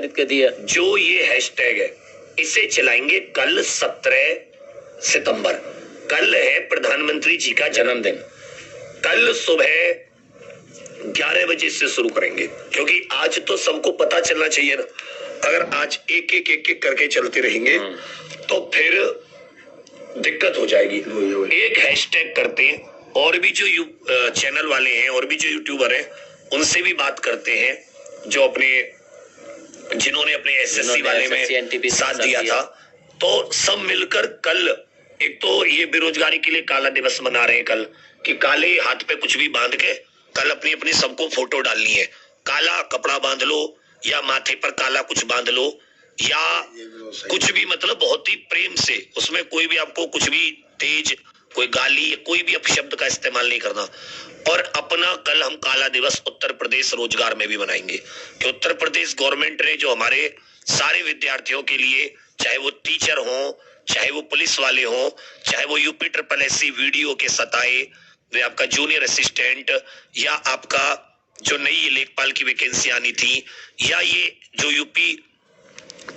खरीद के दिया। जो ये हैशटैग है इसे चलाएंगे कल 17 सितंबर। कल है प्रधानमंत्री जी का जन्मदिन। कल सुबह 11 बजे से शुरू करेंगे, क्योंकि आज तो सबको पता चलना चाहिए ना। अगर आज एक एक करके चलते रहेंगे तो फिर दिक्कत हो जाएगी। एक हैशटैग करते हैं, और भी जो चैनल वाले हैं और भी जो यूट्यूबर हैं उनसे भी बात करते हैं, जो जिन्होंने अपने एसएससी वाले में साथ दिया था। तो सब मिलकर कल, एक तो ये बेरोजगारी के लिए काला दिवस मना रहे हैं कल, कि काले हाथ पे कुछ भी बांध के कल अपनी अपनी सबको फोटो डालनी है। काला कपड़ा बांध लो या माथे पर काला कुछ बांध लो या कुछ भी, मतलब बहुत ही प्रेम से, उसमें कोई भी आपको कुछ भी तेज कोई गाली कोई भी अपशब्द का इस्तेमाल नहीं करना। और अपना कल हम काला दिवस उत्तर प्रदेश रोजगार में भी मनाएंगे, कि उत्तर प्रदेश गवर्नमेंट ने जो हमारे सारे विद्यार्थियों के लिए, चाहे वो टीचर हो, चाहे वो पुलिस वाले हो, चाहे वो यूपी SSS वीडियो के सताए, आपका जूनियर असिस्टेंट, या आपका जो नई लेखपाल की वैकेंसी आनी थी, या ये जो यूपी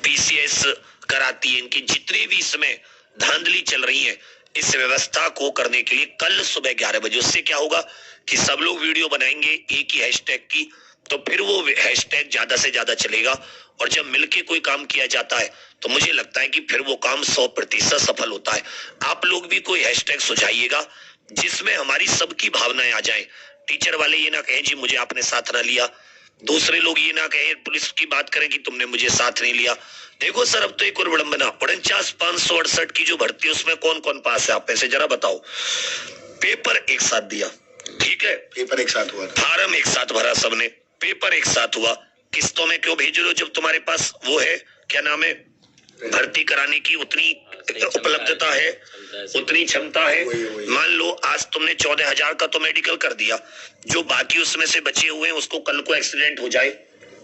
PCS कराती है, इनकी जितनी भी इसमें धांधली चल रही है, इस व्यवस्था को करने के लिए कल सुबह 11 बजे, उससे क्या होगा कि सब लोग वीडियो बनाएंगे एक ही हैशटैग की, तो फिर वो हैशटैग ज्यादा से ज्यादा चलेगा। और जब मिलके कोई काम किया जाता है तो मुझे लगता है कि फिर वो काम 100% सफल होता है। आप लोग भी कोई हैशटैग सुझाइएगा जिसमें हमारी सबकी भावनाएं आ जाएं। टीचर वाले ये ना कहें जी मुझे आपने साथ ना लिया, दूसरे लोग ये ना कहें, पुलिस की बात करें कि तुमने मुझे साथ नहीं लिया। देखो सर, अब तो एक और विडंबना, 49,568 की जो भर्ती है उसमें कौन कौन पास है आप में से जरा बताओ। पेपर एक साथ दिया, ठीक है, पेपर एक साथ हुआ, फार्म एक साथ भरा सबने, पेपर एक साथ हुआ, किस्तों में क्यों भेज रहे हो जब तुम्हारे पास वो है, क्या नाम है, भर्ती कराने की उतनी उपलब्धता है, उतनी क्षमता है। मान लो आज तुमने 14,000 का तो मेडिकल कर दिया, जो बाकी उसमें से बचे हुए हैं उसको कल को एक्सीडेंट हो जाए,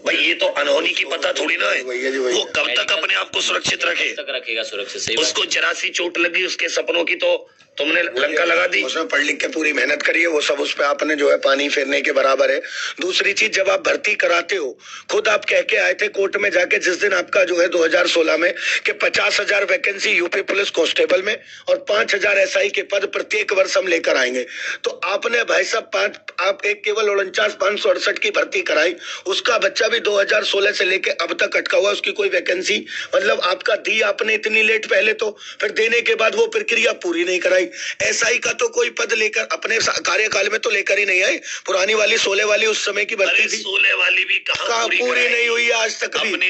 भाई ये तो अनहोनी की पता थोड़ी ना है। वो कब तक अपने आप को सुरक्षित रखेगा सुरक्षित, उसको जरा सी चोट लगी उसके सपनों की तो तुमने लंका लगा दी। उसमें पढ़ लिख के पूरी मेहनत करी है, वो सब उस पे आपने जो है पानी फेरने के बराबर है। दूसरी चीज, जब आप भर्ती कराते हो, खुद आप कह के आए थे कोर्ट में जाके जिस दिन आपका जो है 2016 में कि 50,000 वैकेंसी यूपी पुलिस कांस्टेबल में और 5,000 SI के पद प्रत्येक वर्ष हम लेकर आएंगे। तो आपने भाई साहब आप एक केवल 49,568 की भर्ती कराई, उसका बच्चा भी 2016 से लेके अब तक अटका हुआ, उसकी कोई वैकेंसी, मतलब आपका दी आपने इतनी लेट पहले, तो फिर देने के बाद वो प्रक्रिया पूरी नहीं कराई। SI का तो कोई पद लेकर अपने कार्यकाल में तो लेकर ही नहीं आए। पुरानी वाली 16 वाली उस समय की भर्ती थी, 16 वाली भी कहाँ पूरी नहीं हुई आज तक भी। अपने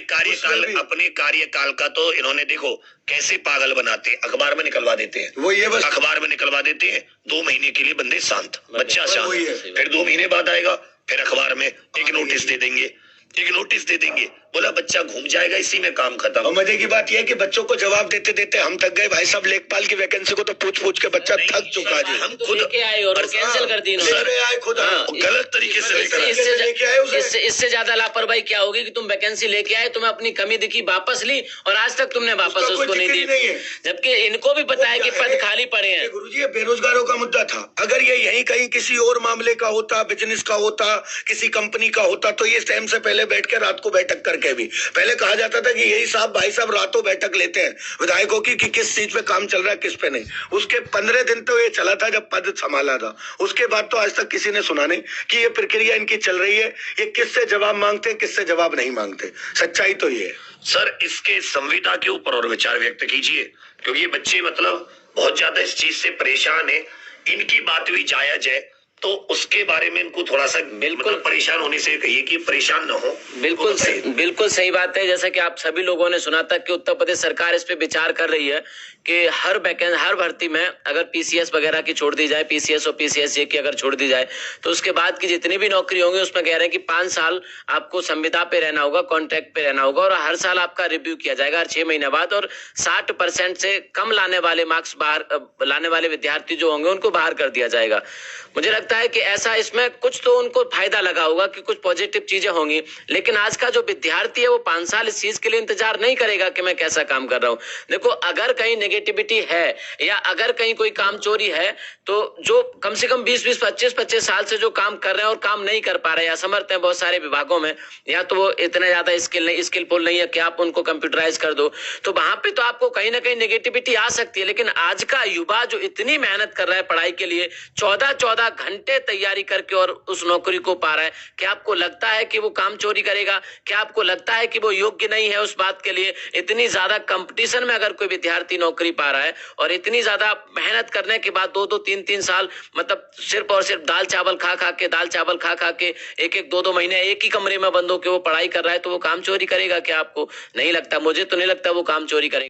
कार्यकाल का तो इन्होंने देखो कैसे पागल बनाते, अखबार में निकलवा देते हैं, वो ये बस अखबार में निकलवा देते हैं, 2 महीने के लिए बंदे शांत, बच्चा शांत, फिर 2 महीने बाद आएगा, फिर अखबार में एक नोटिस दे देंगे, बोला बच्चा घूम जाएगा, इसी में काम खत्म। और मजे की बात यह है कि बच्चों को जवाब देते देते हम थक गए भाई साहब। लेखपाल की वैकेंसी को तो पूछ के बच्चा थक चुका जी। हम खुद आए और कैंसिल कर दी खुद, गलत तरीके से। इससे ज्यादा लापरवाही क्या होगी कि तुम वैकेंसी लेके आए, तुम्हें अपनी कमी दिखी, वापस ली और आज तक तुमने वापस उसको नहीं दी, जबकि इनको भी पता है कि पद खाली पड़े हैं। गुरुजी, ये बेरोजगारों का मुद्दा था। अगर ये यहीं कहीं किसी और मामले का होता, बिजनेस का होता, किसी कंपनी का होता, तो ये टाइम से पहले बैठ के रात को बैठक करके भी पहले कहा जाता था कि यही साहब भाई साहब रातों बैठक लेते हैं विधायकों की कि किस चीज पे काम चल रहा है किस पे नहीं। उसके 15 दिन तो ये चला था जब पद संभाला था, उसके बाद तो आज तक किसी ने सुना नहीं कि ये प्रक्रिया इनकी चल रही है, ये किससे जवाब मांगते हैं किससे जवाब नहीं मांगते। सच्चाई तो ये है सर। इसके संविदा के ऊपर और विचार व्यक्त कीजिए, क्योंकि ये बच्चे मतलब बहुत ज्यादा इस चीज से परेशान है, इनकी बात भी जायज है, तो उसके बारे में इनको थोड़ा सा बिल्कुल परेशान होने से कहिए कि परेशान न हो। बिल्कुल सही बात है। जैसा कि आप सभी लोगों ने सुना था कि उत्तर प्रदेश सरकार इस पे विचार कर रही है कि हर भर्ती में अगर PCS वगैरह की छोड़ दी जाए, PCS और PCSJ की अगर छोड़ दी जाए, तो उसके बाद की जितनी भी नौकरी होंगी उसमें कह रहे हैं कि 5 साल आपको संविदा पे रहना होगा, कॉन्ट्रैक्ट पे रहना होगा, और हर साल आपका रिव्यू किया जाएगा हर 6 महीने बाद, और 60% से कम लाने वाले मार्क्स लाने वाले विद्यार्थी जो होंगे उनको बाहर कर दिया जाएगा। मुझे लगता लगता है कि ऐसा इसमें कुछ तो उनको फायदा लगा होगा कि कुछ पॉजिटिव चीजें होंगी, लेकिन आज का जो विद्यार्थी है वो 5 साल इस चीज के लिए इंतजार नहीं करेगा कि मैं कैसा काम कर रहा हूं। देखो, अगर कहीं नेगेटिविटी है या अगर कहीं कोई काम चोरी है, तो जो कम से कम 20-20, 25-25 साल से जो काम कर रहे हैं और काम नहीं कर पा रहे हैं, असमर्थ हैं बहुत सारे विभागों में, या तो वो इतने ज्यादा स्किलफुल नहीं है कि आप उनको कंप्यूटराइज कर दो, तो वहां पे तो आपको कहीं ना कहीं नेगेटिविटी आ सकती है। लेकिन आज का युवा जो इतनी मेहनत कर रहा है पढ़ाई के लिए, 14-14 घंटे तैयारी करके और उस नौकरी को पा रहा है, क्या आपको लगता है कि वो काम चोरी करेगा? क्या आपको लगता है कि वो योग्य नहीं है उस बात के लिए? इतनी ज्यादा कंपटीशन में अगर कोई विद्यार्थी नौकरी पा रहा है और इतनी ज्यादा मेहनत करने के बाद 2-2, 3-3 साल, मतलब सिर्फ और सिर्फ दाल चावल खा खा के 1-1, 2-2 महीने एक ही कमरे में बंद होकर वो पढ़ाई कर रहा है, तो वो काम चोरी करेगा क्या? आपको नहीं लगता? मुझे तो नहीं लगता वो काम चोरी करेगा।